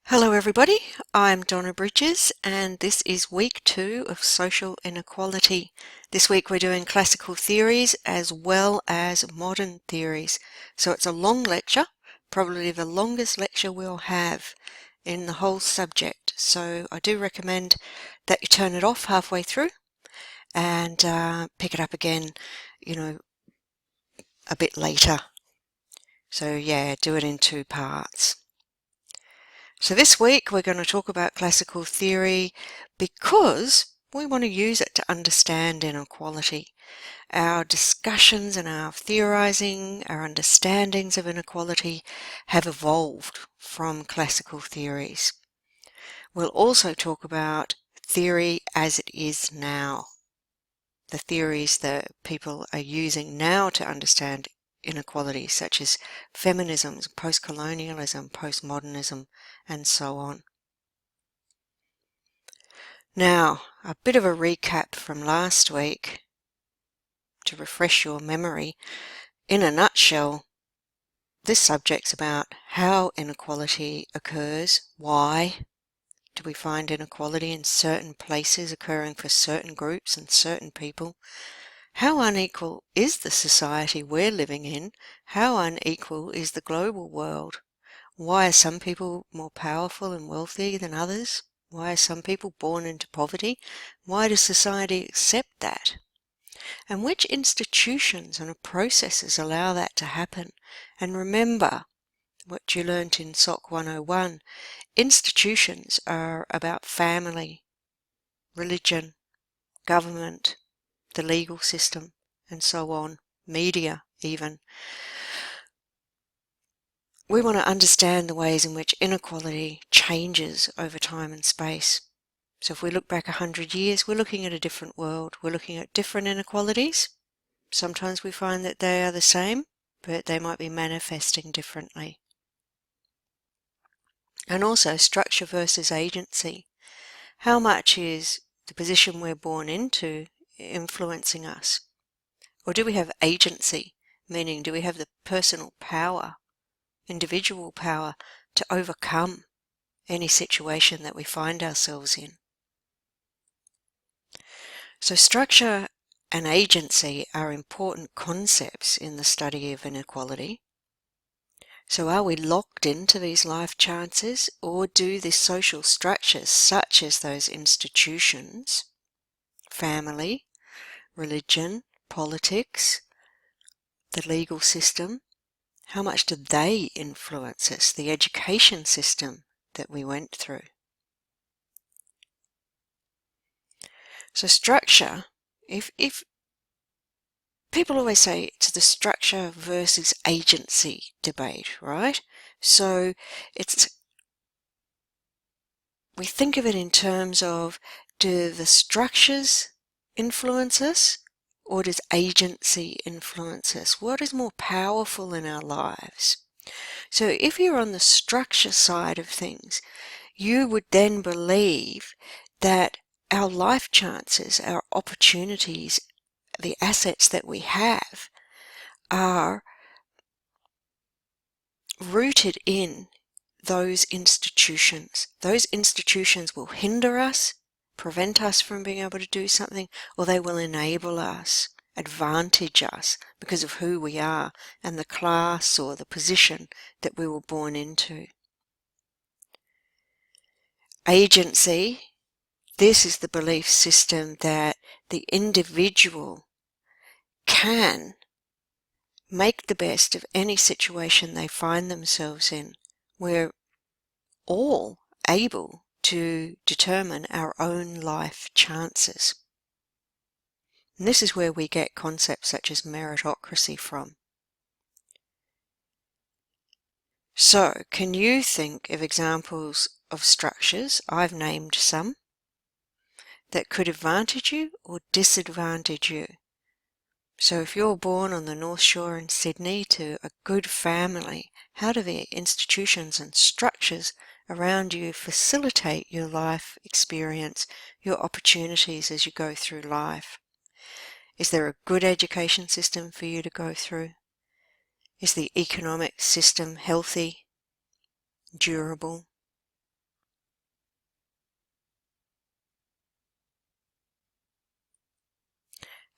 Hello everybody, I'm Donna Bridges and this is week 2 of social inequality. This week we're doing classical theories as well as modern theories. So it's a long lecture, probably the longest lecture we'll have in the whole subject. So I do recommend that you turn it off halfway through and pick it up again, a bit later. So yeah, do it in 2 parts. So this week we're going to talk about classical theory because we want to use it to understand inequality. Our discussions and our theorizing, our understandings of inequality have evolved from classical theories. We'll also talk about theory as it is now, the theories that people are using now to understand inequality, such as feminism, post-colonialism, postmodernism, and so on. Now, a bit of a recap from last week to refresh your memory. In a nutshell, this subject's about how inequality occurs, why do we find inequality in certain places occurring for certain groups and certain people, how unequal is the society we're living in, how unequal is the global world, why are some people more powerful and wealthy than others? Why are some people born into poverty? Why does society accept that? And which institutions and processes allow that to happen? And remember what you learnt in SOC 101, institutions are about family, religion, government, the legal system, and so on, media even. We want to understand the ways in which inequality changes over time and space. So if we look back 100 years, we're looking at a different world. We're looking at different inequalities. Sometimes we find that they are the same, but they might be manifesting differently. And also structure versus agency. How much is the position we're born into influencing us? Or do we have agency, meaning do we have the personal power, individual power to overcome any situation that we find ourselves in? So structure and agency are important concepts in the study of inequality. So are we locked into these life chances, or do the social structures such as those institutions, family, religion, politics, the legal system, how much do they influence us, the education system that we went through? So structure, if people always say it's the structure versus agency debate, right? So we think of it in terms of, do the structures influence us, or does agency influence us? What is more powerful in our lives? So if you're on the structure side of things, you would then believe that our life chances, our opportunities, the assets that we have are rooted in those institutions. Those institutions will hinder us, prevent us from being able to do something, or they will enable us, advantage us because of who we are and the class or the position that we were born into. Agency, this is the belief system that the individual can make the best of any situation they find themselves in. We're all able to determine our own life chances. And this is where we get concepts such as meritocracy from. So, can you think of examples of structures, I've named some, that could advantage you or disadvantage you? So if you're born on the North Shore in Sydney to a good family, how do the institutions and structures around you facilitate your life experience, your opportunities as you go through life? Is there a good education system for you to go through? Is the economic system healthy, durable?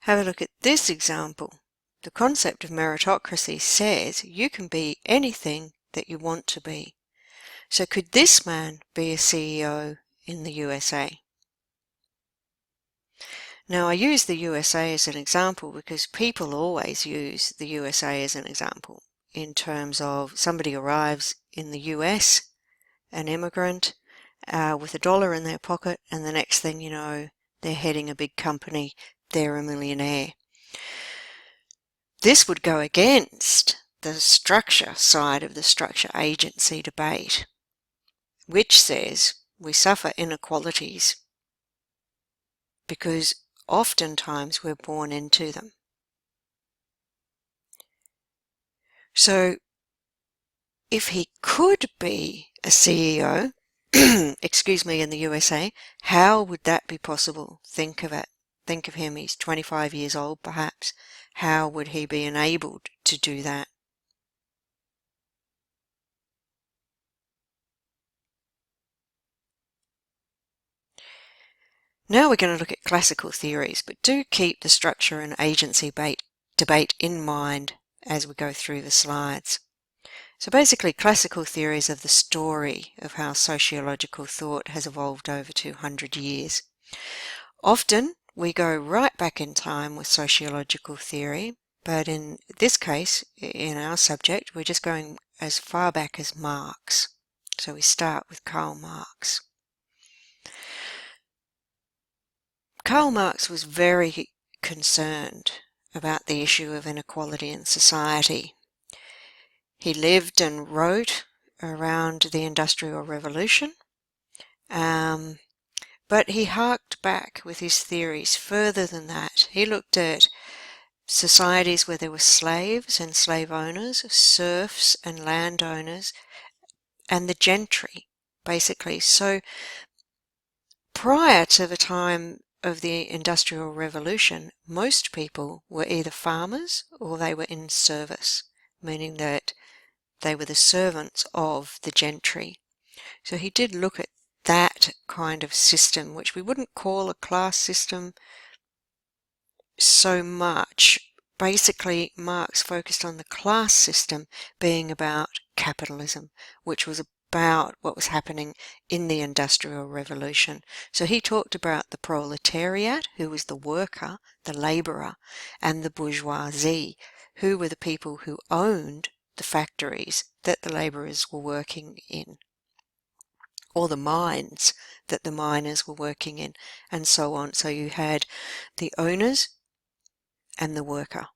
Have a look at this example. The concept of meritocracy says you can be anything that you want to be. So could this man be a CEO in the USA? Now, I use the USA as an example because people always use the USA as an example in terms of somebody arrives in the US, an immigrant, with $1 in their pocket, and the next thing you know, they're heading a big company, they're a millionaire. This would go against the structure side of the structure agency debate, which says we suffer inequalities because oftentimes we're born into them. So if he could be a CEO, excuse me, in the USA, how would that be possible? Think of it. Think of him, he's 25 years old perhaps. How would he be enabled to do that? Now we're going to look at classical theories, but do keep the structure and agency debate in mind as we go through the slides. So basically, classical theories of the story of how sociological thought has evolved over 200 years. Often we go right back in time with sociological theory, but in this case, in our subject, we're just going as far back as Marx. So we start with Karl Marx. Karl Marx was very concerned about the issue of inequality in society. He lived and wrote around the Industrial Revolution, but he harked back with his theories further than that. He looked at societies where there were slaves and slave owners, serfs and landowners, and the gentry, basically. So prior to the time of the Industrial Revolution, most people were either farmers or they were in service, meaning that they were the servants of the gentry. So he did look at that kind of system, which we wouldn't call a class system so much. Basically, Marx focused on the class system being about capitalism, which was about what was happening in the Industrial Revolution. So he talked about the proletariat, who was the worker, the labourer, and the bourgeoisie, who were the people who owned the factories that the labourers were working in, or the mines that the miners were working in, and so on. So you had the owners and the worker.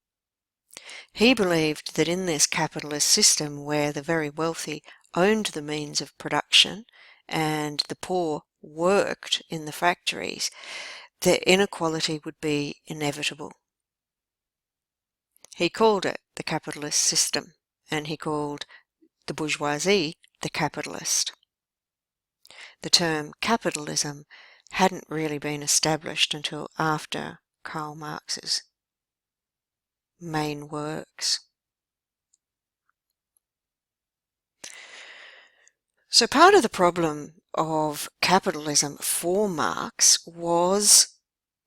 He believed that in this capitalist system where the very wealthy owned the means of production and the poor worked in the factories, the inequality would be inevitable. He called it the capitalist system, and he called the bourgeoisie the capitalist. The term capitalism hadn't really been established until after Karl Marx's main works. So part of the problem of capitalism for Marx was,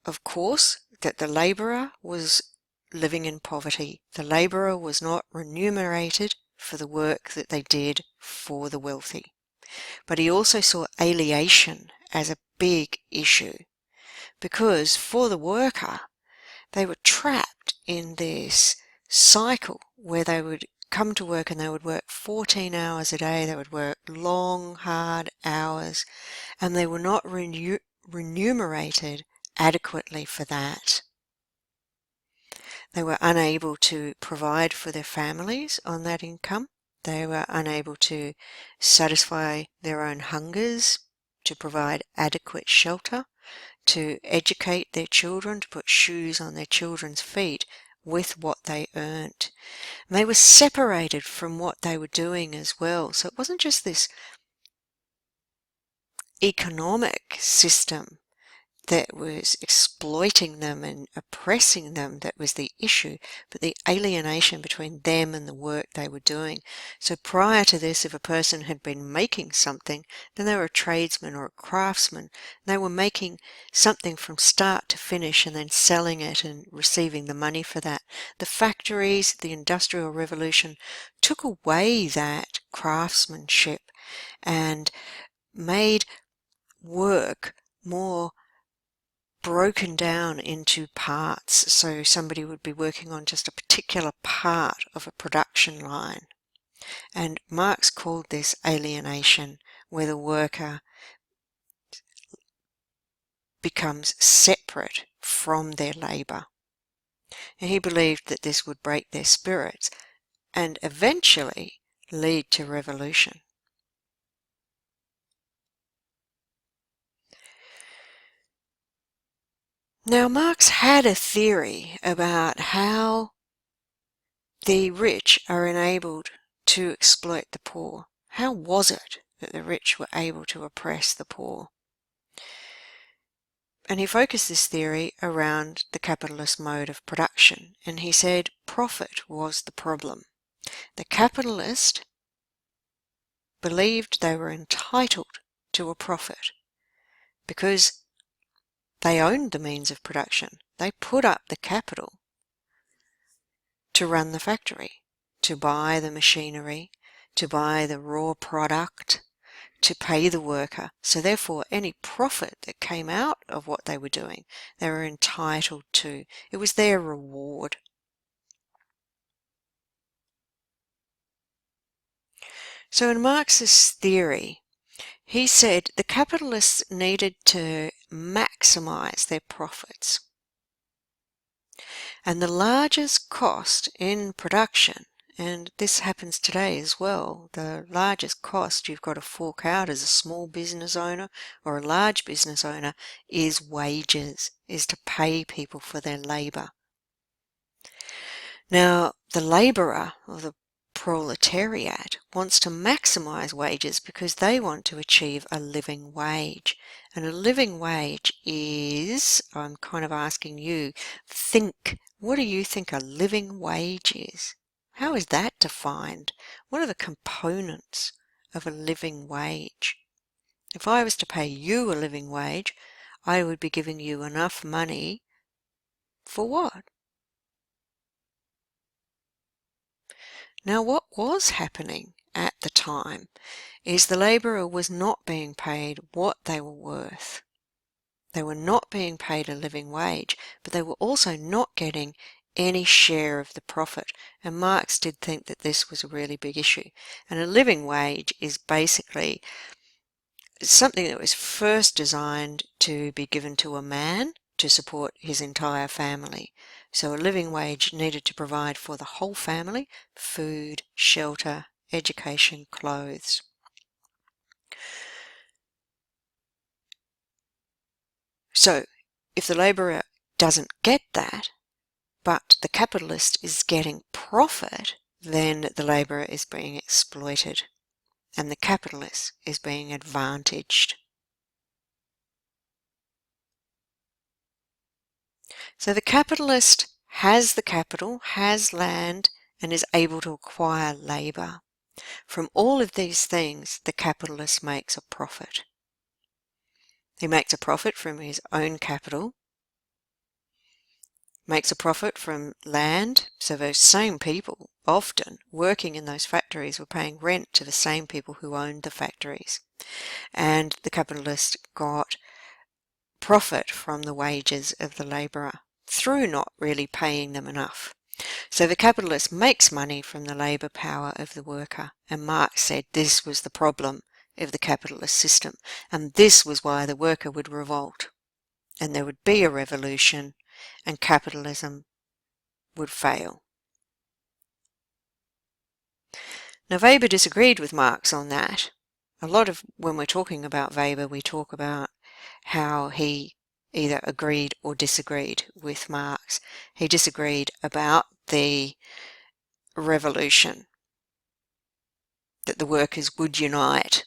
of course, that the labourer was living in poverty. The labourer was not remunerated for the work that they did for the wealthy. But he also saw alienation as a big issue, because for the worker, they were trapped in this cycle where they would come to work and they would work 14 hours a day, they would work long, hard hours, and they were not remunerated adequately for that. They were unable to provide for their families on that income. They were unable to satisfy their own hungers, to provide adequate shelter, to educate their children, to put shoes on their children's feet with what they earned. And they were separated from what they were doing as well. So it wasn't just this economic system that was exploiting them and oppressing them that was the issue, but the alienation between them and the work they were doing. So prior to this, if a person had been making something, then they were a tradesman or a craftsman. They were making something from start to finish and then selling it and receiving the money for that. The factories, the Industrial Revolution, took away that craftsmanship and made work more broken down into parts. So somebody would be working on just a particular part of a production line. And Marx called this alienation, where the worker becomes separate from their labour. And he believed that this would break their spirits and eventually lead to revolution. Now, Marx had a theory about how the rich are enabled to exploit the poor. How was it that the rich were able to oppress the poor? And he focused this theory around the capitalist mode of production, and he said profit was the problem. The capitalist believed they were entitled to a profit because they owned the means of production. They put up the capital to run the factory, to buy the machinery, to buy the raw product, to pay the worker. So therefore, any profit that came out of what they were doing, they were entitled to. It was their reward. So in Marx's theory, he said the capitalists needed to maximize their profits. And the largest cost in production, and this happens today as well, the largest cost you've got to fork out as a small business owner or a large business owner is wages, is to pay people for their labour. Now, the labourer or the proletariat wants to maximise wages because they want to achieve a living wage. And a living wage is, I'm kind of asking you, what do you think a living wage is? How is that defined? What are the components of a living wage? If I was to pay you a living wage, I would be giving you enough money for what? Now, what was happening at the time is the labourer was not being paid what they were worth. They were not being paid a living wage, but they were also not getting any share of the profit. And Marx did think that this was a really big issue. And a living wage is basically something that was first designed to be given to a man to support his entire family. So a living wage needed to provide for the whole family food, shelter, education, clothes. So if the labourer doesn't get that, but the capitalist is getting profit, then the labourer is being exploited and the capitalist is being advantaged. So the capitalist has the capital, has land, and is able to acquire labour. From all of these things, the capitalist makes a profit. He makes a profit from his own capital, makes a profit from land, so those same people, often working in those factories, were paying rent to the same people who owned the factories. And the capitalist got profit from the wages of the labourer through not really paying them enough. So the capitalist makes money from the labour power of the worker, and Marx said this was the problem of the capitalist system, and this was why the worker would revolt, and there would be a revolution, and capitalism would fail. Now Weber disagreed with Marx on that. A lot of when we're talking about Weber, we talk about how he either agreed or disagreed with Marx. He disagreed about the revolution, that the workers would unite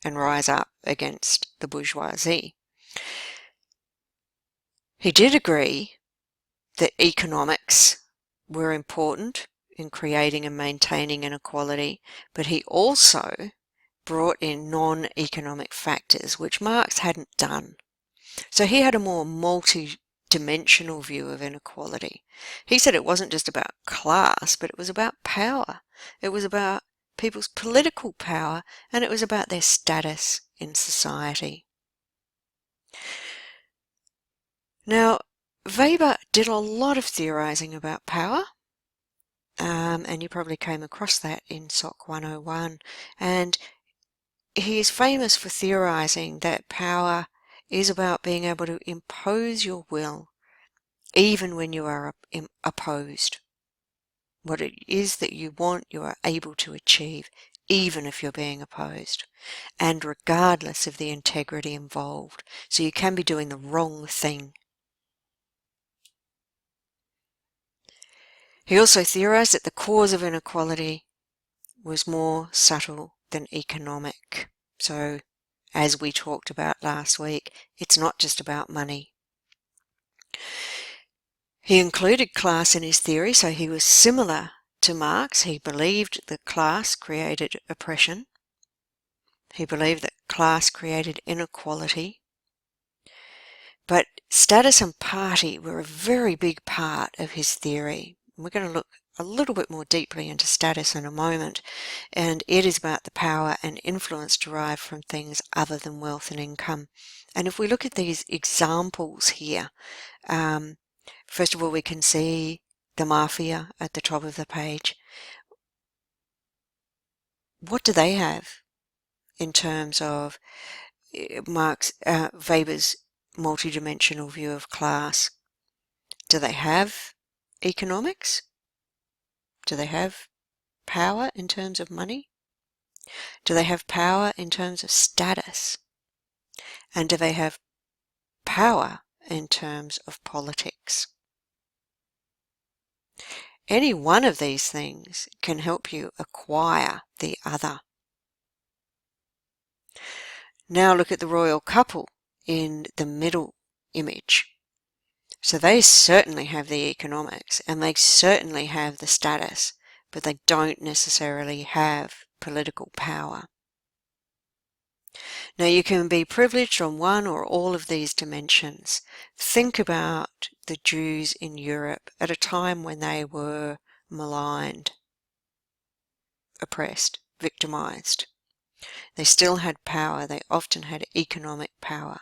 and rise up against the bourgeoisie. He did agree that economics were important in creating and maintaining inequality, but he also brought in non-economic factors, which Marx hadn't done. So he had a more multi-dimensional view of inequality. He said it wasn't just about class, but it was about power. It was about people's political power, and it was about their status in society. Now, Weber did a lot of theorizing about power, and you probably came across that in SOC 101, and he is famous for theorizing that power is about being able to impose your will even when you are opposed. What it is that you want, you are able to achieve, even if you're being opposed, and regardless of the integrity involved. So you can be doing the wrong thing. He also theorized that the cause of inequality was more subtle than economic. So, as we talked about last week, it's not just about money. He included class in his theory, so he was similar to Marx. He believed that class created oppression. He believed that class created inequality. But status and party were a very big part of his theory. We're going to look a little bit more deeply into status in a moment, and it is about the power and influence derived from things other than wealth and income. And if we look at these examples here, first of all, we can see the mafia at the top of the page. What do they have in terms of Weber's multidimensional view of class? Do they have economics? Do they have power in terms of money? Do they have power in terms of status? And do they have power in terms of politics? Any one of these things can help you acquire the other. Now look at the royal couple in the middle image. So they certainly have the economics and they certainly have the status, but they don't necessarily have political power. Now you can be privileged on one or all of these dimensions. Think about the Jews in Europe at a time when they were maligned, oppressed, victimized. They still had power. They often had economic power.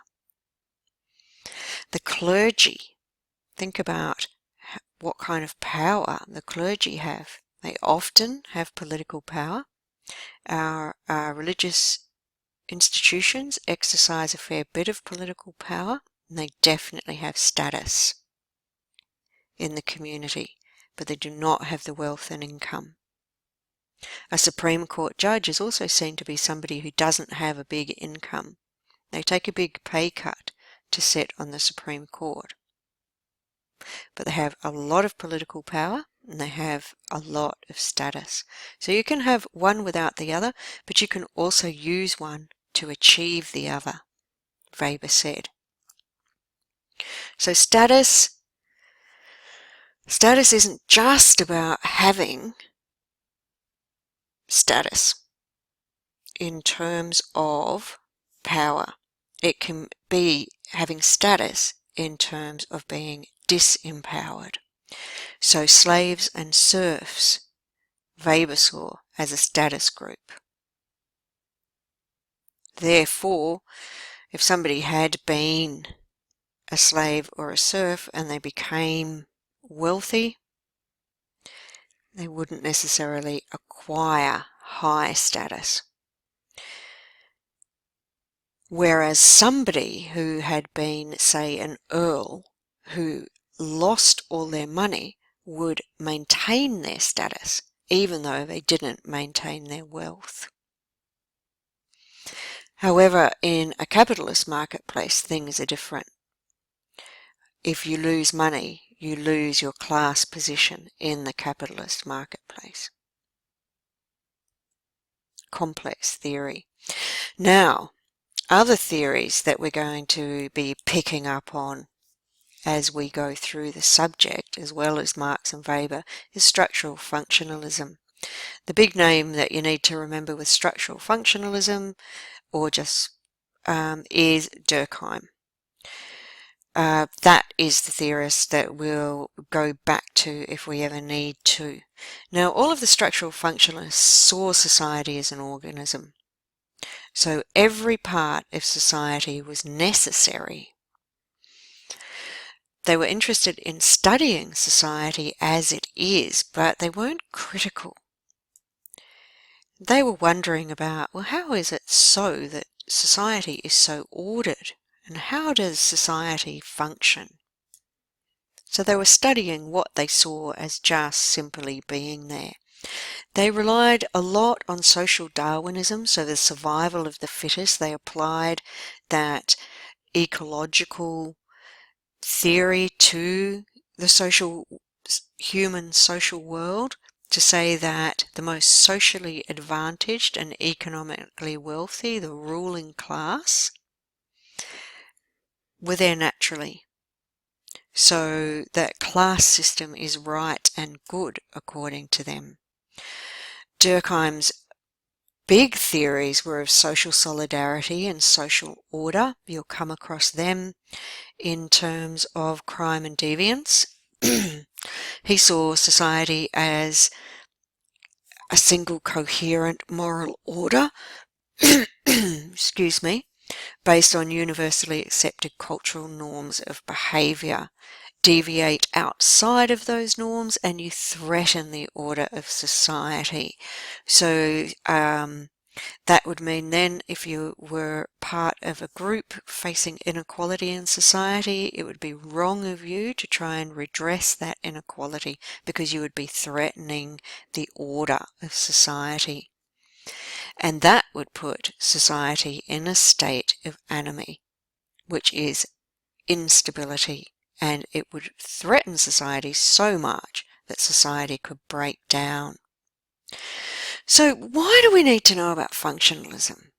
The clergy, think about what kind of power the clergy have. They often have political power. Our religious institutions exercise a fair bit of political power, and they definitely have status in the community, but they do not have the wealth and income. A Supreme Court judge is also seen to be somebody who doesn't have a big income. They take a big pay cut to sit on the Supreme Court. But they have a lot of political power and they have a lot of status. So you can have one without the other, but you can also use one to achieve the other, Weber said. So status isn't just about having status in terms of power. It can be having status in terms of being disempowered. So slaves and serfs, Weber saw as a status group. Therefore, if somebody had been a slave or a serf and they became wealthy, they wouldn't necessarily acquire high status. Whereas somebody who had been, say, an earl who lost all their money would maintain their status even though they didn't maintain their wealth. However, in a capitalist marketplace, things are different. If you lose money, you lose your class position in the capitalist marketplace. Complex theory. Now, other theories that we're going to be picking up on as we go through the subject, as well as Marx and Weber, is structural functionalism. The big name that you need to remember with structural functionalism, or just is Durkheim. That is the theorist that we'll go back to if we ever need to. Now, all of the structural functionalists saw society as an organism. So every part of society was necessary. They were interested in studying society as it is, but they weren't critical. They were wondering about, well, how is it so that society is so ordered? And how does society function? So they were studying what they saw as just simply being there. They relied a lot on social Darwinism, so the survival of the fittest. They applied that ecological theory to the human social world to say that the most socially advantaged and economically wealthy, the ruling class, were there naturally. So that class system is right and good according to them. Durkheim's big theories were of social solidarity and social order. You'll come across them in terms of crime and deviance. He saw society as a single coherent moral order, excuse me, based on universally accepted cultural norms of behaviour. Deviate outside of those norms and you threaten the order of society. So that would mean then if you were part of a group facing inequality in society, it would be wrong of you to try and redress that inequality because you would be threatening the order of society. And that would put society in a state of anomie, which is instability. And it would threaten society so much that society could break down. So why do we need to know about functionalism?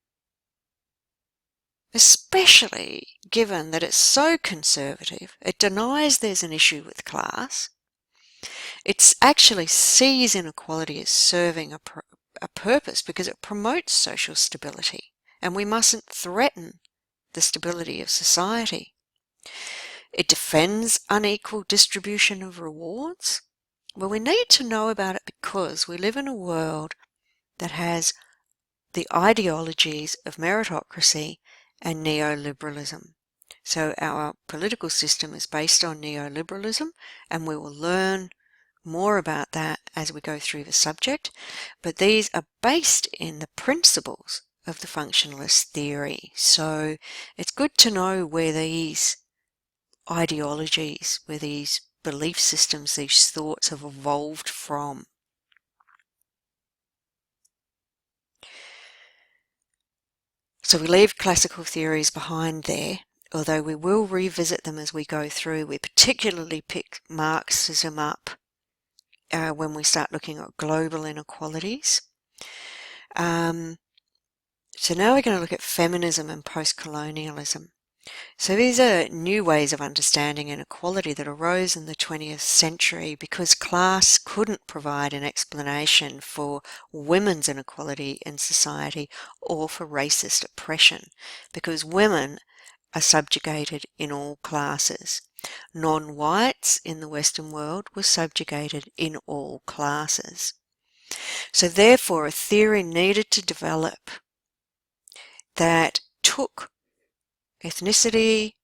Especially given that it's so conservative, it denies there's an issue with class, it actually sees inequality as serving a purpose because it promotes social stability, and we mustn't threaten the stability of society. It defends unequal distribution of rewards. Well, we need to know about it because we live in a world that has the ideologies of meritocracy and neoliberalism. So our political system is based on neoliberalism, and we will learn more about that as we go through the subject. But these are based in the principles of the functionalist theory. So it's good to know where these ideologies, where these belief systems, these thoughts have evolved from. So we leave classical theories behind there, although we will revisit them as we go through. We particularly pick Marxism up when we start looking at global inequalities. So now we're going to look at feminism and post-colonialism. So these are new ways of understanding inequality that arose in the 20th century because class couldn't provide an explanation for women's inequality in society or for racist oppression, because women are subjugated in all classes. Non-whites in the Western world were subjugated in all classes. So therefore a theory needed to develop that took ethnicity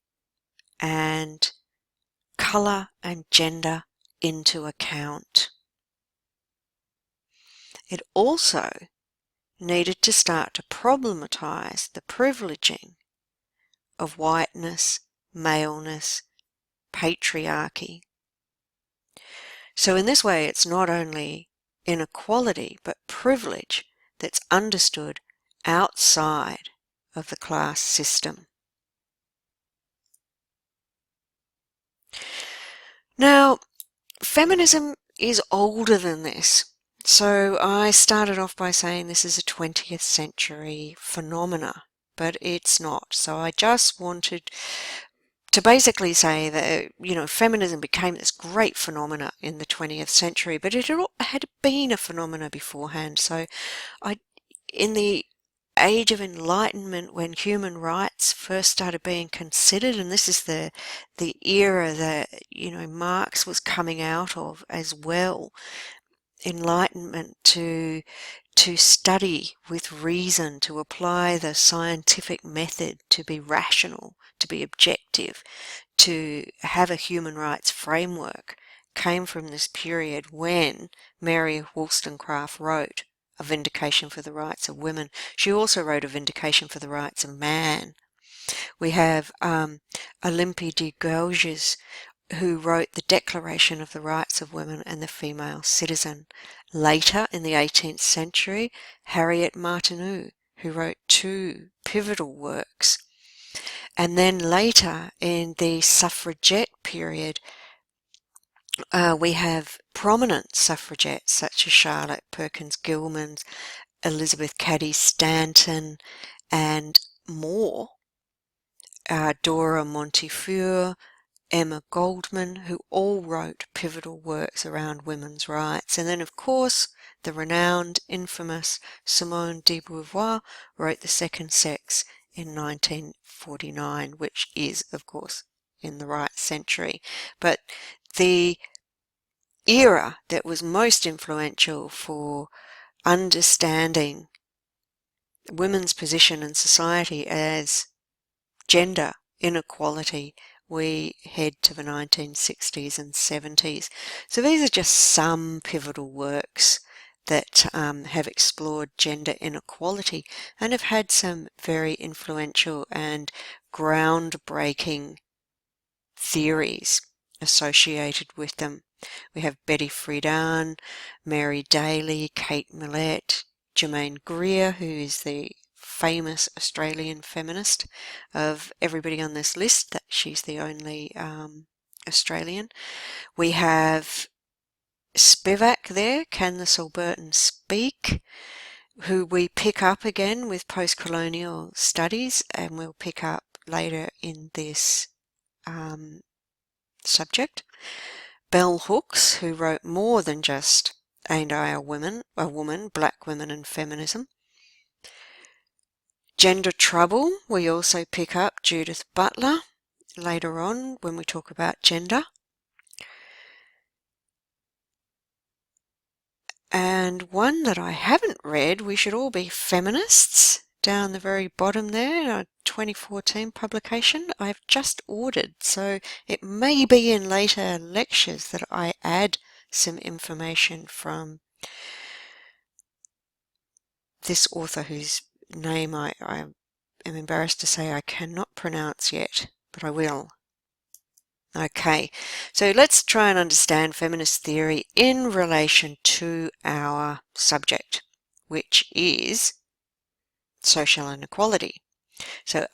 and colour and gender into account. It also needed to start to problematize the privileging of whiteness, maleness, patriarchy. So in this way it's not only inequality but privilege that's understood outside of the class system. Now, feminism is older than this. So I started off by saying this is a 20th century phenomena, but it's not. So I just wanted to basically say that, feminism became this great phenomena in the 20th century, but it had been a phenomena beforehand. So in the age of enlightenment, when human rights first started being considered, and this is the era that, Marx was coming out of as well, enlightenment to study with reason, to apply the scientific method, to be rational, to be objective, to have a human rights framework, came from this period when Mary Wollstonecraft wrote A Vindication for the Rights of Women. She also wrote A Vindication for the Rights of Man. We have Olympe de Gouges, who wrote the Declaration of the Rights of Women and the Female Citizen. Later, in the 18th century, Harriet Martineau, who wrote two pivotal works. And then later, in the suffragette period, we have prominent suffragettes such as Charlotte Perkins Gilman, Elizabeth Cady Stanton, and more. Dora Montefiore, Emma Goldman, who all wrote pivotal works around women's rights. And then, of course, the renowned, infamous Simone de Beauvoir wrote The Second Sex in 1949, which is, of course, in the right century. But the era that was most influential for understanding women's position in society as gender inequality, we head to the 1960s and 70s. So these are just some pivotal works that have explored gender inequality and have had some very influential and groundbreaking theories associated with them. We have Betty Friedan, Mary Daly, Kate Millett, Germaine Greer, who is the famous Australian feminist. Of everybody on this list, that she's the only Australian. We have Spivak there, Can the Subaltern Speak, who we pick up again with post-colonial studies, and we'll pick up later in this subject. Bell Hooks, who wrote more than just Ain't I a Woman, Black Women and Feminism. Gender Trouble, we also pick up Judith Butler later on when we talk about gender. And one that I haven't read, We Should All Be Feminists, down the very bottom there, a 2014 publication I've just ordered, so it may be in later lectures that I add some information from this author whose name I am embarrassed to say I cannot pronounce yet, but I will. Okay, so let's try and understand feminist theory in relation to our subject, which is social inequality. So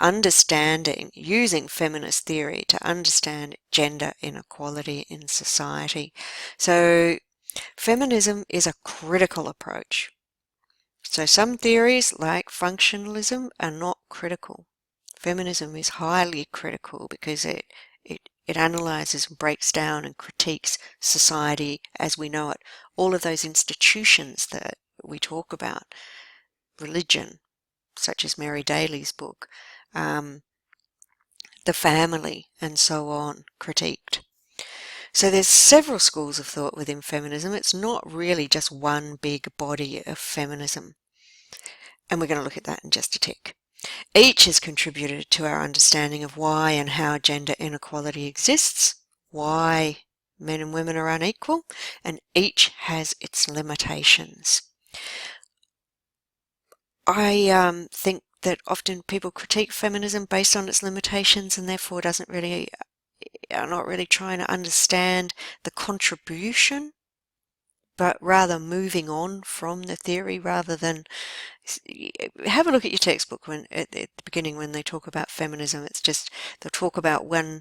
using feminist theory to understand gender inequality in society. So feminism is a critical approach. So some theories, like functionalism, are not critical. Feminism is highly critical because it analyzes and breaks down and critiques society as we know it. All of those institutions that we talk about, religion, such as Mary Daly's book, the family, and so on, critiqued. So there's several schools of thought within feminism. It's not really just one big body of feminism. And we're going to look at that in just a tick. Each has contributed to our understanding of why and how gender inequality exists, why men and women are unequal, and each has its limitations. I think that often people critique feminism based on its limitations and therefore are not really trying to understand the contribution, but rather moving on from the theory rather than have a look at your textbook when at the beginning when they talk about feminism. It's just they'll talk about one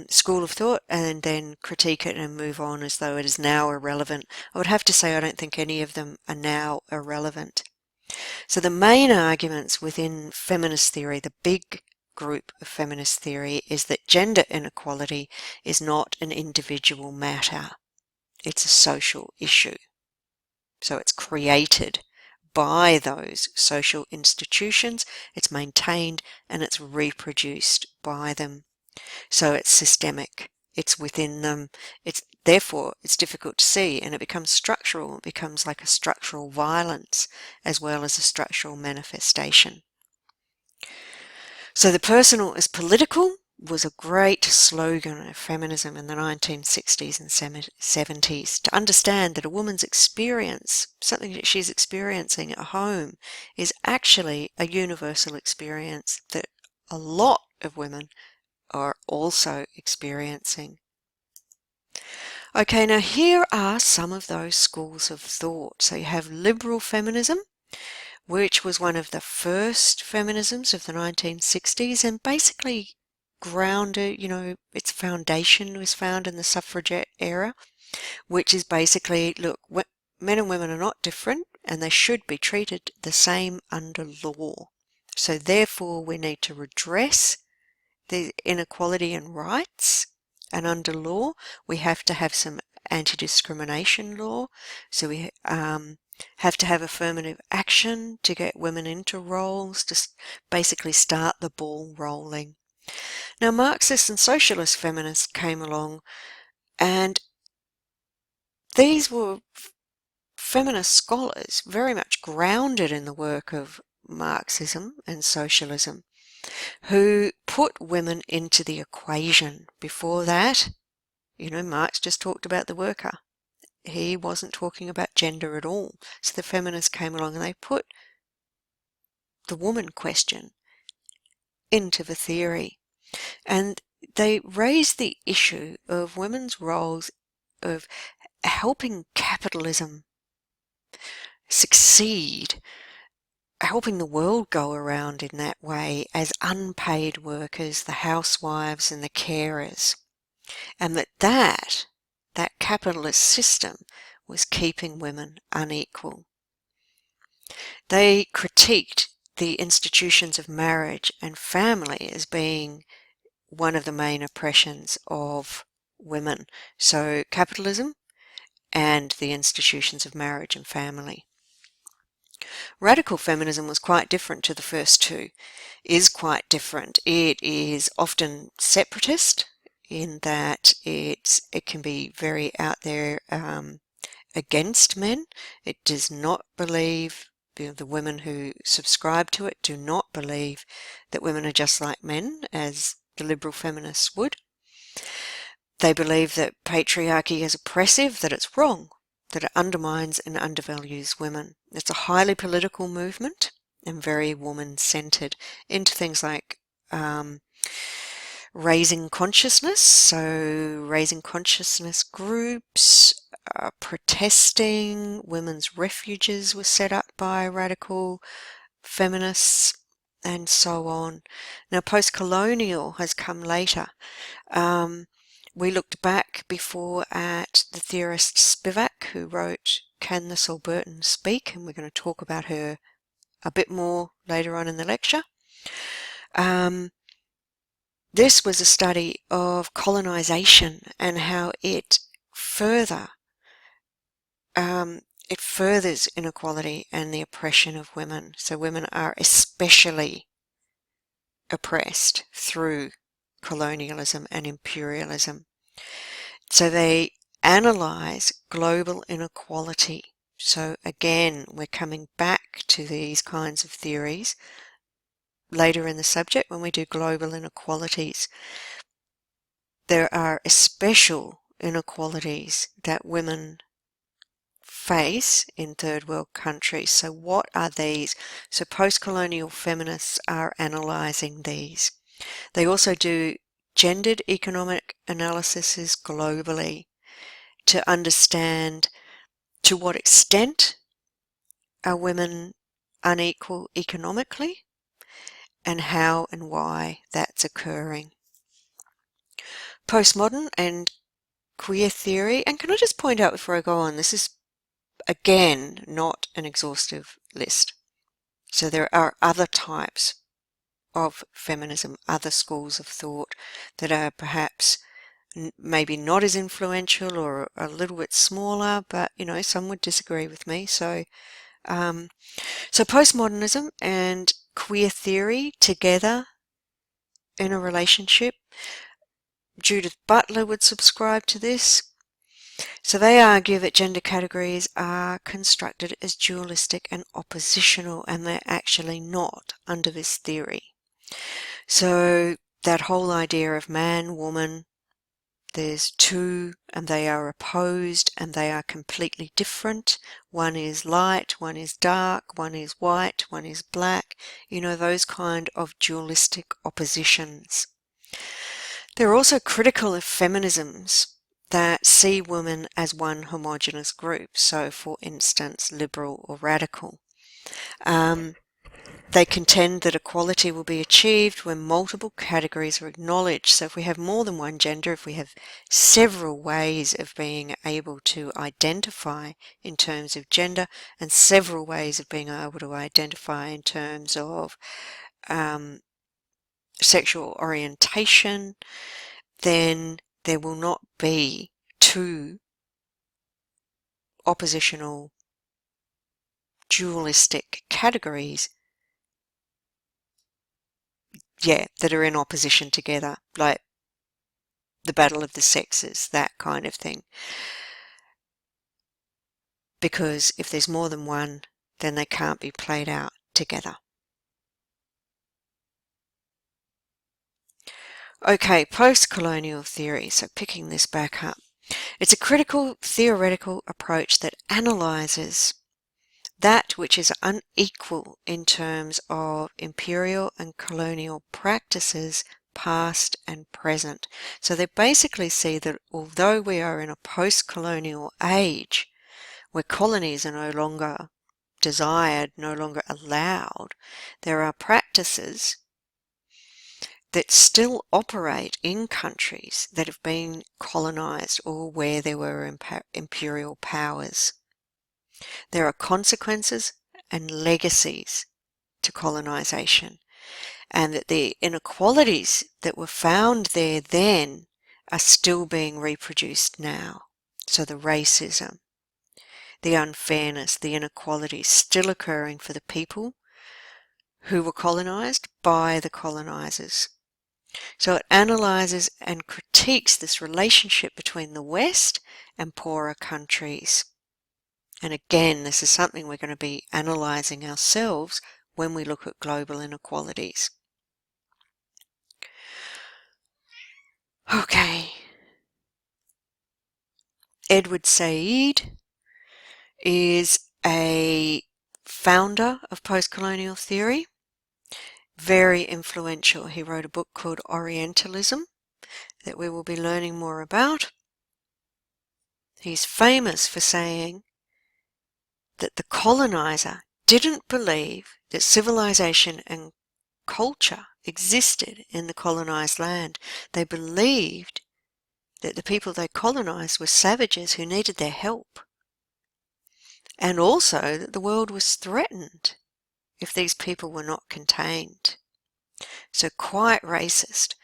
school of thought and then critique it and move on as though it is now irrelevant. I would have to say I don't think any of them are now irrelevant. So the main arguments within feminist theory, the big group of feminist theory is that gender inequality is not an individual matter. It's a social issue. So it's created by those social institutions, it's maintained, and it's reproduced by them. So it's systemic, it's within them, therefore it's difficult to see, and it becomes structural. It becomes like a structural violence as well as a structural manifestation. So the personal is political was a great slogan of feminism in the 1960s and 70s, to understand that a woman's experience, something that she's experiencing at home, is actually a universal experience that a lot of women are also experiencing. Okay, now here are some of those schools of thought. So you have liberal feminism, which was one of the first feminisms of the 1960s, and basically grounded, its foundation was found in the suffragette era, which is basically, look, men and women are not different, and they should be treated the same under law. So therefore we need to redress the inequality in rights, and under law we have to have some anti-discrimination law. So we have to have affirmative action to get women into roles, to basically start the ball rolling. Now Marxist and socialist feminists came along, and these were feminist scholars very much grounded in the work of Marxism and socialism, who put women into the equation. Before that, Marx just talked about the worker. He wasn't talking about gender at all. So the feminists came along and they put the woman question into the theory. And they raised the issue of women's roles of helping capitalism succeed, helping the world go around in that way as unpaid workers, the housewives and the carers. And that capitalist system was keeping women unequal. They critiqued the institutions of marriage and family as being one of the main oppressions of women. So capitalism and the institutions of marriage and family. Radical feminism was quite different to the first two, is quite different. It is often separatist in that it can be very out there against men. It does not believe, the women who subscribe to it do not believe that women are just like men, as the liberal feminists would. They believe that patriarchy is oppressive, that it's wrong, that it undermines and undervalues women. It's a highly political movement and very woman-centered, into things like raising consciousness, so raising consciousness groups, protesting. Women's refuges were set up by radical feminists, and so on. Now post-colonial has come later. We looked back before at the theorist Spivak, who wrote Can the Subaltern Speak? And we're going to talk about her a bit more later on in the lecture. This was a study of colonization and how it furthers inequality and the oppression of women. So women are especially oppressed through colonialism and imperialism. So they analyze global inequality. So again, we're coming back to these kinds of theories later in the subject when we do global inequalities. There are special inequalities that women face in third world countries. So what are these? So post-colonial feminists are analysing these. They also do gendered economic analyses globally to understand to what extent are women unequal economically and how and why that's occurring. Postmodern and queer theory, and can I just point out before I go on, this is again not an exhaustive list. So there are other types of feminism, other schools of thought that are perhaps maybe not as influential or a little bit smaller, but some would disagree with me. So postmodernism and queer theory together in a relationship. Judith Butler would subscribe to this. So they argue that gender categories are constructed as dualistic and oppositional, and they're actually not under this theory. So that whole idea of man, woman, there's two and they are opposed and they are completely different. One is light, one is dark, one is white, one is black. Those kind of dualistic oppositions. They're also critical of feminisms that see women as one homogeneous group. So, for instance, liberal or radical. They contend that equality will be achieved when multiple categories are acknowledged. So if we have more than one gender, if we have several ways of being able to identify in terms of gender and several ways of being able to identify in terms of sexual orientation, then there will not be two oppositional dualistic categories that are in opposition together, like the battle of the sexes, that kind of thing. Because if there's more than one, then they can't be played out together. Okay, post-colonial theory, so picking this back up. It's a critical theoretical approach that analyses that which is unequal in terms of imperial and colonial practices, past and present. So they basically see that although we are in a post-colonial age, where colonies are no longer desired, no longer allowed, there are practices that still operate in countries that have been colonized or where there were imperial powers. There are consequences and legacies to colonization, and that the inequalities that were found there then are still being reproduced now. So the racism, the unfairness, the inequalities still occurring for the people who were colonized by the colonizers. So it analyzes and critiques this relationship between the West and poorer countries. And again, this is something we're going to be analysing ourselves when we look at global inequalities. Okay. Edward Said is a founder of post-colonial theory, very influential. He wrote a book called Orientalism that we will be learning more about. He's famous for saying that the colonizer didn't believe that civilization and culture existed in the colonized land. They believed that the people they colonized were savages who needed their help, and also that the world was threatened if these people were not contained. So quite racist.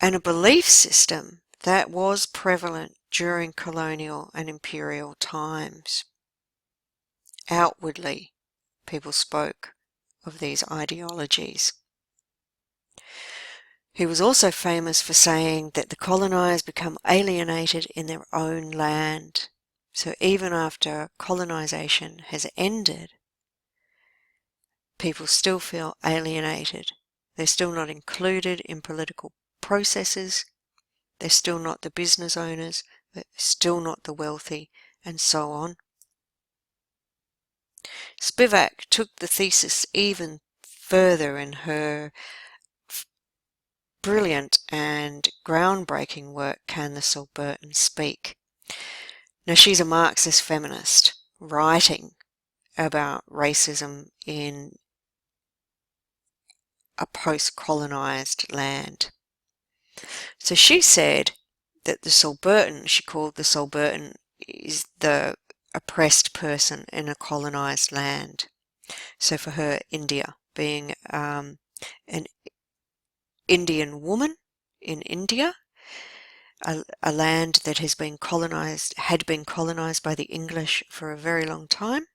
And a belief system that was prevalent during colonial and imperial times. Outwardly, people spoke of these ideologies. He was also famous for saying that the colonized become alienated in their own land. So even after colonization has ended, people still feel alienated. They're still not included in political processes. They're still not the business owners. They're still not the wealthy, and so on. Spivak took the thesis even further in her brilliant and groundbreaking work, Can the Subaltern Speak? Now, she's a Marxist feminist writing about racism in a post-colonized land. So she said that the subaltern, she called the subaltern, is the oppressed person in a colonized land. So for her, India being an Indian woman in India, a land that had been colonized by the English for a very long time.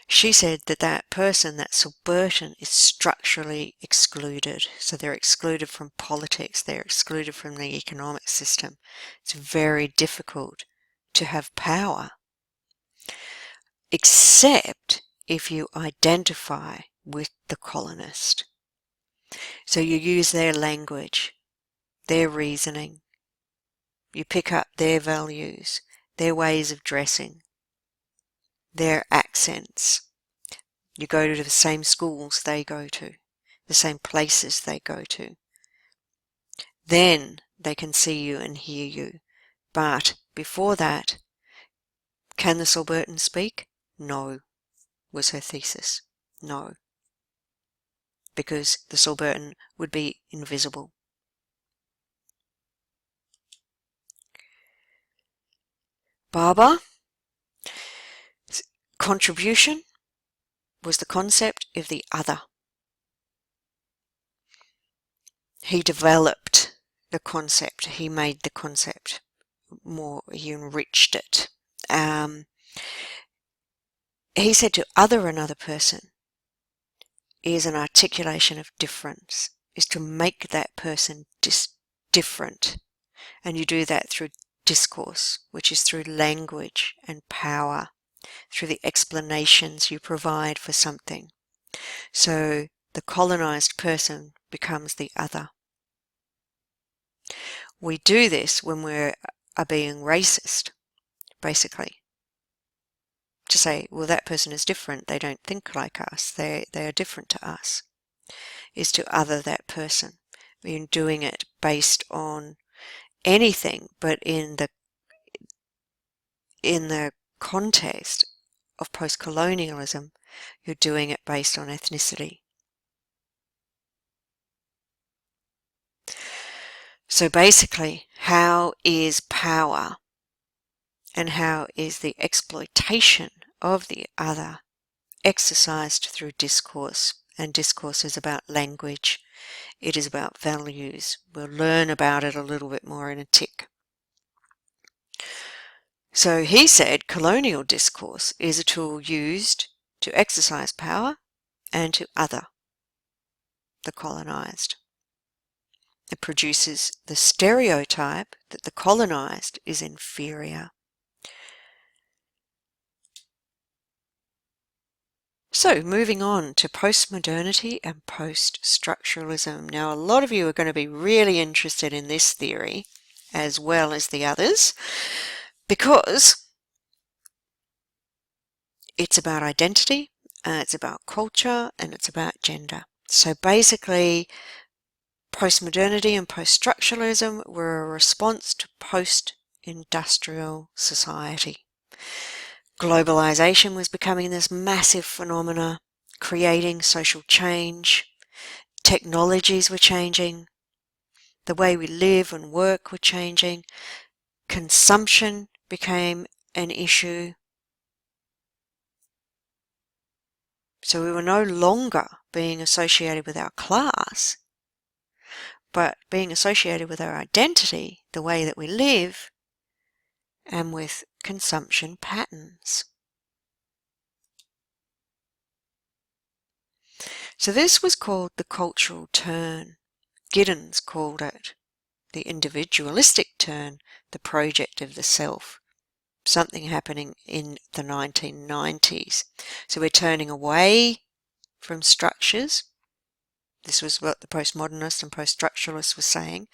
She said that that person, that suburban, is structurally excluded. So they're excluded from politics, they're excluded from the economic system. It's very difficult to have power, except if you identify with the colonist. So you use their language, their reasoning, you pick up their values, their ways of dressing, their accents. You go to the same schools they go to, the same places they go to. Then they can see you and hear you. But before that, can the suburban speak? No, was her thesis. No. Because the suburban would be invisible. Barber's contribution was the concept of the other. He developed the concept, he made the concept more, he enriched it. He said to other another person is an articulation of difference, is to make that person different. And you do that through discourse, which is through language and power, through the explanations you provide for something. So the colonized person becomes the other. We do this when we are being racist, basically. To say, well, that person is different, they don't think like us, they are different to us, is to other that person. We're doing it based on anything, but in the context of post-colonialism, you're doing it based on ethnicity. So basically, how is power and how is the exploitation of the other exercised through discourse? And discourse is about language, it is about values. We'll learn about it a little bit more in a tick. So he said colonial discourse is a tool used to exercise power and to other the colonized. It produces the stereotype that the colonized is inferior. So moving on to postmodernity and post-structuralism. Now a lot of you are going to be really interested in this theory as well as the others because it's about identity, it's about culture, and it's about gender. So basically, postmodernity and post-structuralism were a response to post-industrial society. Globalization was becoming this massive phenomena, creating social change. Technologies were changing. The way we live and work were changing. Consumption became an issue. So we were no longer being associated with our class, but being associated with our identity, the way that we live, and with consumption patterns. So this was called the cultural turn. Giddens called it the individualistic turn, the project of the self. Something happening in the 1990s. So we're turning away from structures. This was what the postmodernists and post-structuralists were saying.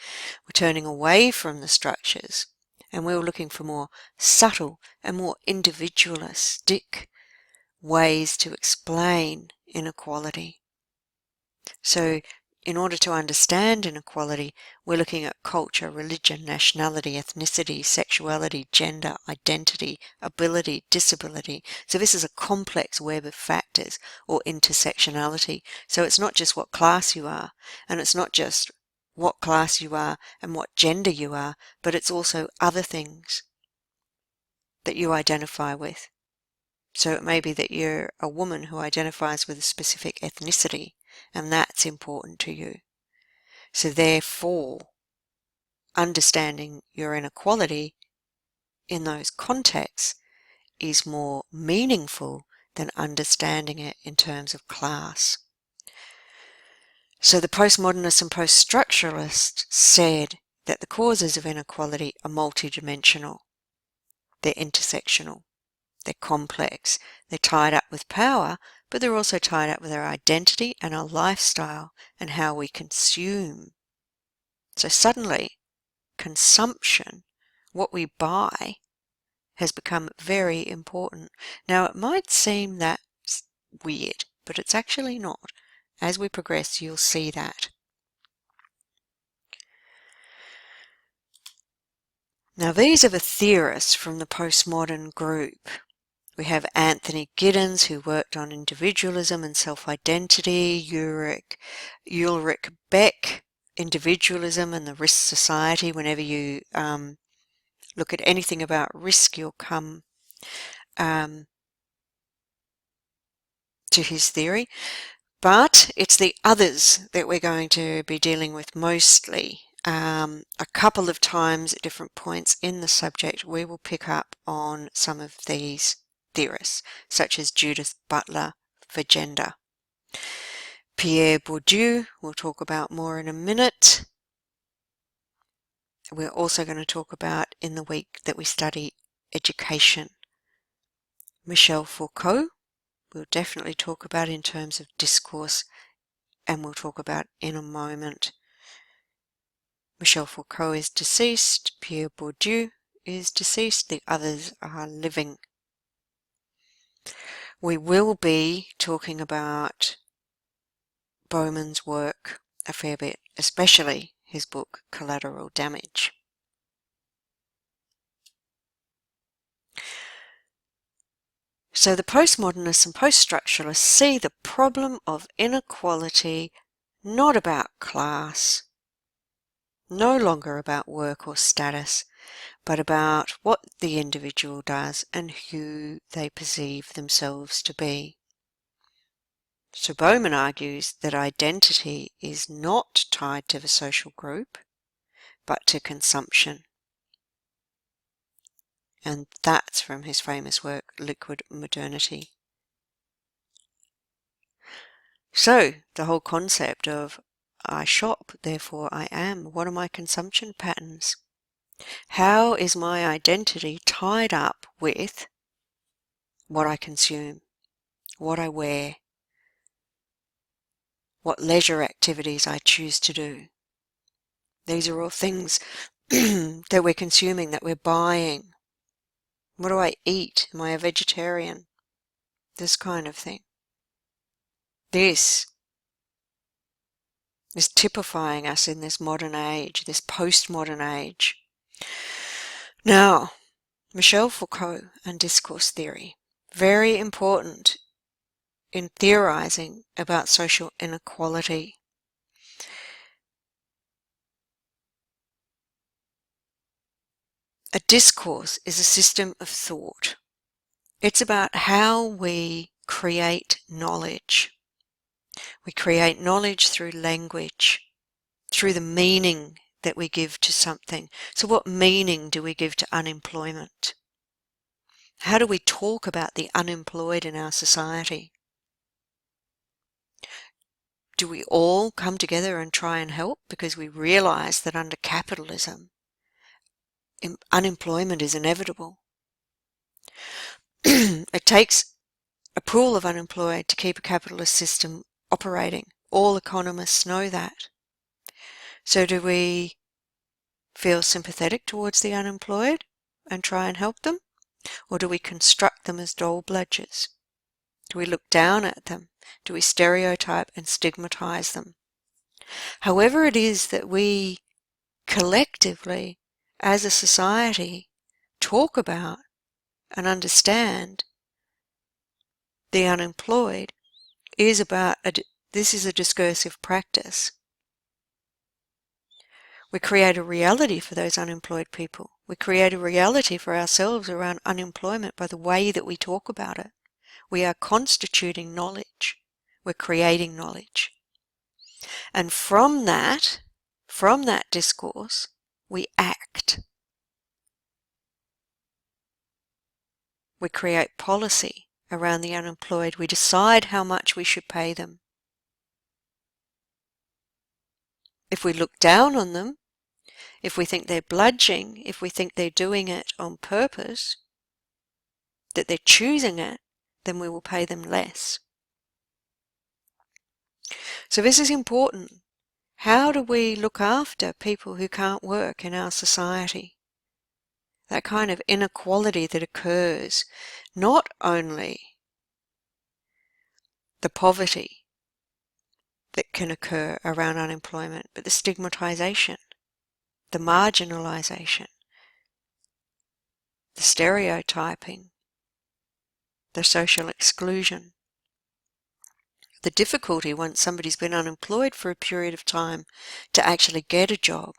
We're turning away from the structures, and we were looking for more subtle and more individualistic ways to explain inequality. So in order to understand inequality, we're looking at culture, religion, nationality, ethnicity, sexuality, gender, identity, ability, disability. So this is a complex web of factors, or intersectionality. So it's not just what class you are, and it's not just what class you are and what gender you are, but it's also other things that you identify with. So it may be that you're a woman who identifies with a specific ethnicity, and that's important to you. So therefore, understanding your inequality in those contexts is more meaningful than understanding it in terms of class. So the postmodernists and post-structuralists said that the causes of inequality are multidimensional, they're intersectional, they're complex, they're tied up with power, but they're also tied up with our identity and our lifestyle and how we consume. So suddenly, consumption, what we buy, has become very important. Now it might seem that's weird, but it's actually not. As we progress, you'll see that. Now these are the theorists from the postmodern group. We have Anthony Giddens, who worked on individualism and self-identity, Ulrich Beck, individualism and the risk society. Whenever you look at anything about risk, you'll come to his theory. But it's the others that we're going to be dealing with mostly. A couple of times at different points in the subject, we will pick up on some of these theorists, such as Judith Butler for gender. Pierre Bourdieu, we'll talk about more in a minute. We're also going to talk about in the week that we study education. Michel Foucault, we'll definitely talk about in terms of discourse, and we'll talk about in a moment. Michel Foucault is deceased, Pierre Bourdieu is deceased, the others are living. We will be talking about Bowman's work a fair bit, especially his book Collateral Damage. So the postmodernists and poststructuralists see the problem of inequality not about class, no longer about work or status, but about what the individual does and who they perceive themselves to be. So Bowman argues that identity is not tied to the social group, but to consumption. And that's from his famous work, Liquid Modernity. So the whole concept of I shop, therefore I am. What are my consumption patterns? How is my identity tied up with what I consume, what I wear, what leisure activities I choose to do? These are all things that we're consuming, that we're buying. What do I eat? Am I a vegetarian? This kind of thing. This is typifying us in this modern age, this postmodern age. Now, Michel Foucault and discourse theory, very important in theorizing about social inequality. A discourse is a system of thought. It's about how we create knowledge. We create knowledge through language, through the meaning that we give to something. So what meaning do we give to unemployment? How do we talk about the unemployed in our society? Do we all come together and try and help because we realize that under capitalism, unemployment is inevitable? It takes a pool of unemployed to keep a capitalist system operating. All economists know that. So do we feel sympathetic towards the unemployed and try and help them? Or do we construct them as dole bludgers? Do we look down at them? Do we stereotype and stigmatize them? However it is that we collectively, as a society, talk about and understand the unemployed is about, this is a discursive practice. We create a reality for those unemployed people. We create a reality for ourselves around unemployment by the way that we talk about it. We are constituting knowledge. We're creating knowledge. And from that discourse, we act. We create policy around the unemployed. We decide how much we should pay them. If we look down on them, if we think they're bludgeoning, if we think they're doing it on purpose, that they're choosing it, then we will pay them less. So this is important. How do we look after people who can't work in our society? That kind of inequality that occurs, not only the poverty that can occur around unemployment, but the stigmatization, the marginalization, the stereotyping, the social exclusion, the difficulty once somebody's been unemployed for a period of time to actually get a job.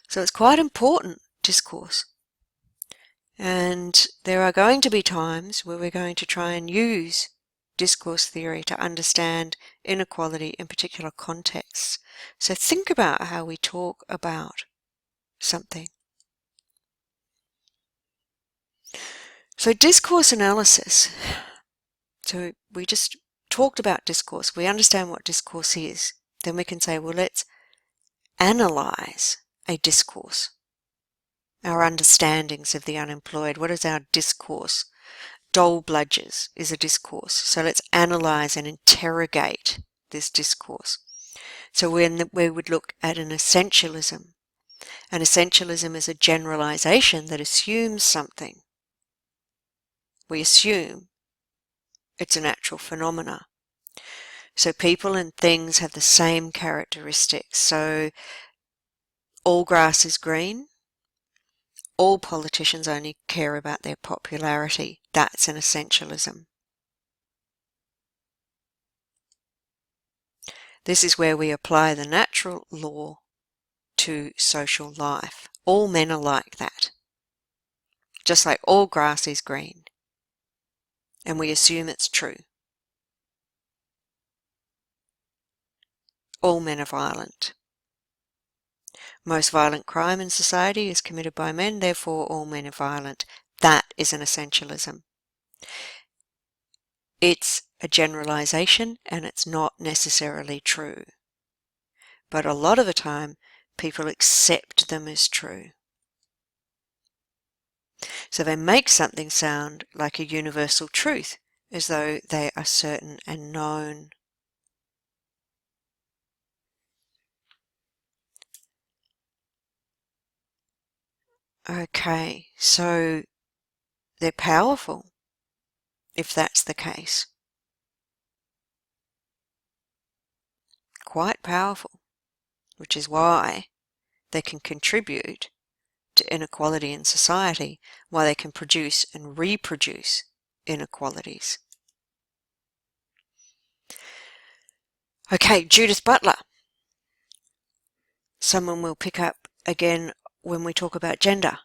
So it's quite important discourse. And there are going to be times where we're going to try and use discourse theory to understand inequality in particular contexts. So think about how we talk about something. So discourse analysis. So we just talked about discourse. We understand what discourse is. Then we can say, well, let's analyze a discourse. Our understandings of the unemployed. What is our discourse? Dole bludgers is a discourse. So let's analyze and interrogate this discourse. So we would look at an essentialism. An essentialism is a generalization that assumes something. We assume it's a natural phenomena. So people and things have the same characteristics. So all grass is green. All politicians only care about their popularity. That's an essentialism. This is where we apply the natural law to social life. All men are like that. Just like all grass is green. And we assume it's true. All men are violent. Most violent crime in society is committed by men, therefore all men are violent. That is an essentialism. It's a generalization and it's not necessarily true. But a lot of the time, people accept them as true. So they make something sound like a universal truth, as though they are certain and known. Okay, so they're powerful, if that's the case. Quite powerful, which is why they can contribute to inequality in society, why they can produce and reproduce inequalities. Okay, Judith Butler. Someone we'll pick up again when we talk about gender.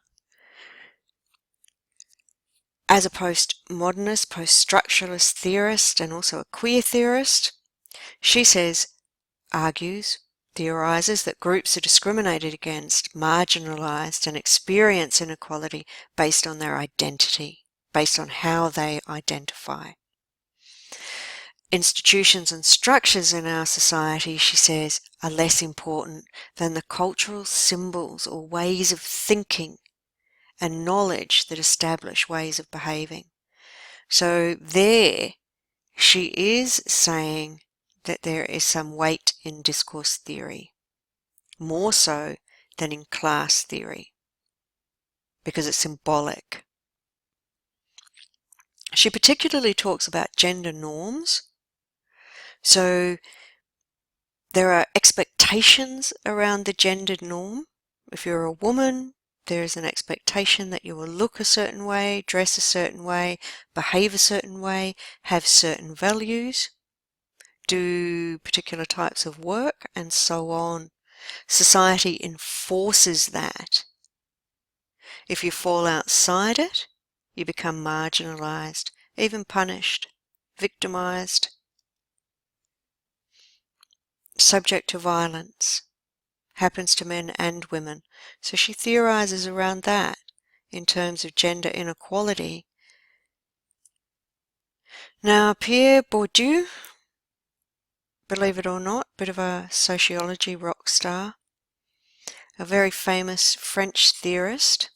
As a postmodernist, post-structuralist theorist and also a queer theorist, she argues, theorizes that groups are discriminated against, marginalized and experience inequality based on their identity, based on how they identify. Institutions and structures in our society, she says, are less important than the cultural symbols or ways of thinking and knowledge that establish ways of behaving. So there, she is saying that there is some weight in discourse theory, more so than in class theory, because it's symbolic. She particularly talks about gender norms. So there are expectations around the gendered norm. If you're a woman, there is an expectation that you will look a certain way, dress a certain way, behave a certain way, have certain values, do particular types of work, and so on. Society enforces that. If you fall outside it, you become marginalized even punished, victimized, subject to violence. Happens to men and women. So she theorizes around that in terms of gender inequality. Now, Pierre Bourdieu, believe it or not, bit of a sociology rock star, a very famous French theorist,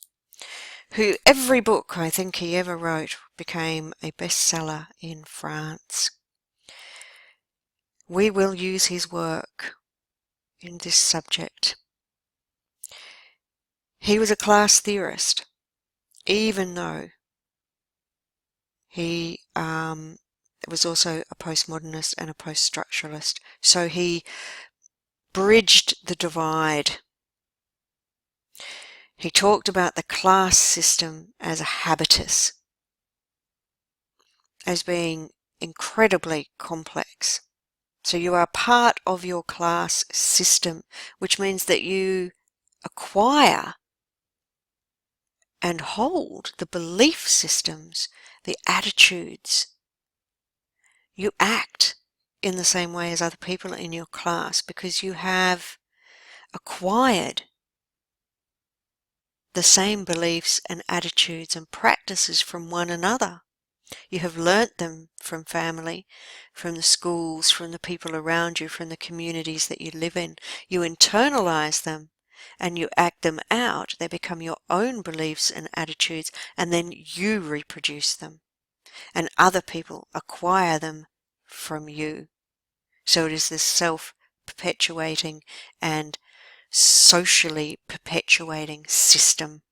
who every book I think he ever wrote became a bestseller in France. We will use his work in this subject. He was a class theorist, even though he was also a postmodernist and a post-structuralist. So he bridged the divide. He talked about the class system as a habitus, as being incredibly complex. So you are part of your class system, which means that you acquire and hold the belief systems, the attitudes. You act in the same way as other people in your class because you have acquired the same beliefs and attitudes and practices from one another. You have learnt them from family, from the schools, from the people around you, from the communities that you live in. You internalize them and you act them out. They become your own beliefs and attitudes, and then you reproduce them. And other people acquire them from you. So it is this self-perpetuating and socially perpetuating system.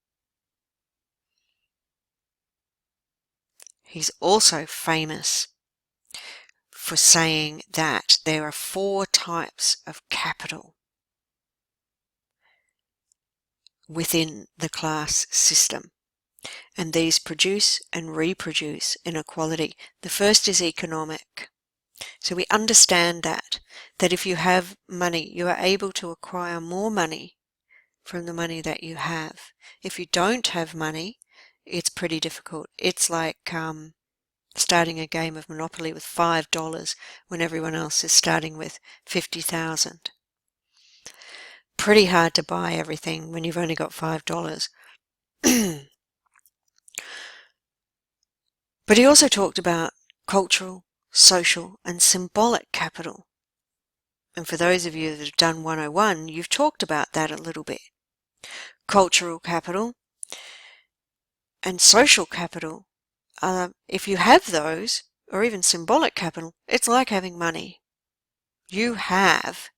He's also famous for saying that there are 4 types of capital within the class system, and these produce and reproduce inequality. The first is economic. So we understand that if you have money, you are able to acquire more money from the money that you have. If you don't have money, it's pretty difficult. It's like starting a game of Monopoly with $5 when everyone else is starting with 50,000. Pretty hard to buy everything when you've only got $5. But he also talked about cultural, social, and symbolic capital. And for those of you that have done 101, you've talked about that a little bit. Cultural capital and social capital, if you have those, or even symbolic capital, it's like having money. You have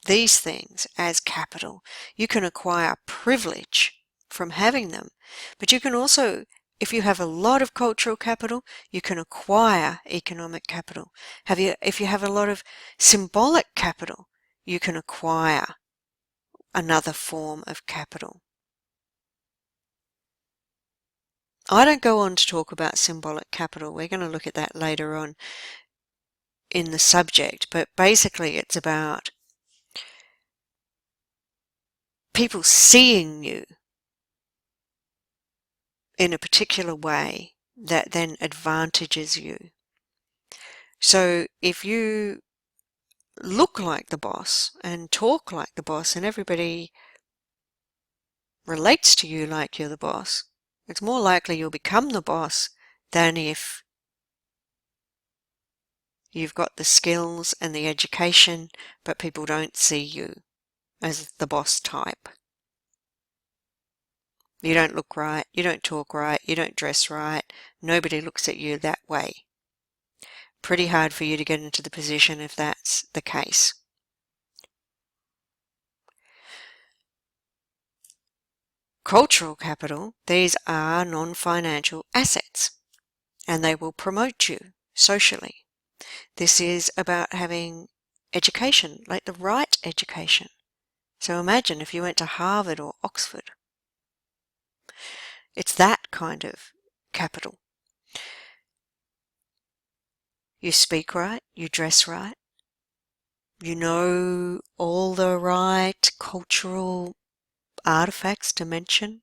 these things as capital. You can acquire privilege from having them, but you can also, if you have a lot of cultural capital, you can acquire economic capital. If you have a lot of symbolic capital, you can acquire another form of capital. I don't go on to talk about symbolic capital. We're going to look at that later on in the subject, but basically it's about people seeing you in a particular way that then advantages you. So if you look like the boss and talk like the boss and everybody relates to you like you're the boss, it's more likely you'll become the boss than if you've got the skills and the education, but people don't see you as the boss type. You don't look right, you don't talk right, you don't dress right, nobody looks at you that way. Pretty hard for you to get into the position if that's the case. Cultural capital, these are non-financial assets, and they will promote you socially. This is about having education, like the right education. So imagine if you went to Harvard or Oxford. It's that kind of capital. You speak right, you dress right, you know all the right cultural artifacts to mention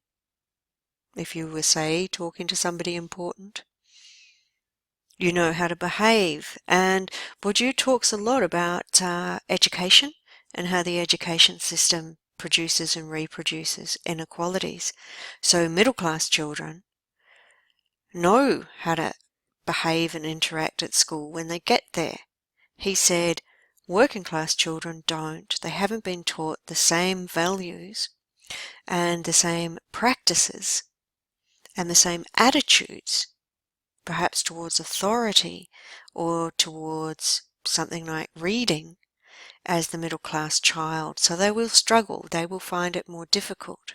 if you were, say, talking to somebody important. You know how to behave. And Bourdieu talks a lot about education and how the education system produces and reproduces inequalities. So middle class children know how to behave and interact at school when they get there. He said working class children don't. They haven't been taught the same values and the same practices and the same attitudes, perhaps towards authority or towards something like reading, as the middle class child. So they will struggle, they will find it more difficult.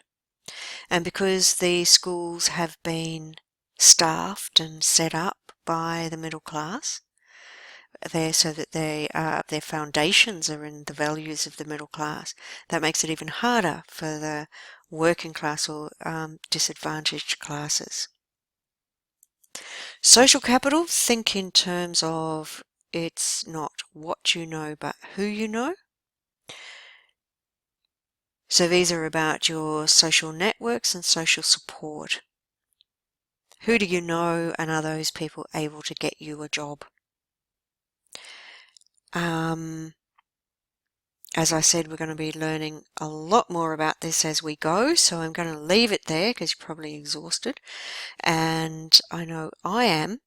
And because the schools have been staffed and set up by the middle class, there so that their foundations are in the values of the middle class, that makes it even harder for the working class or disadvantaged classes. Social capital, think in terms of it's not what you know but who you know. So these are about your social networks and social support. Who do you know, and are those people able to get you a job? As I said, we're going to be learning a lot more about this as we go, so I'm going to leave it there because you're probably exhausted, and I know I am.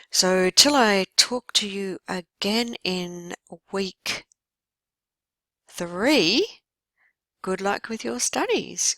So till I talk to you again in week 3, good luck with your studies.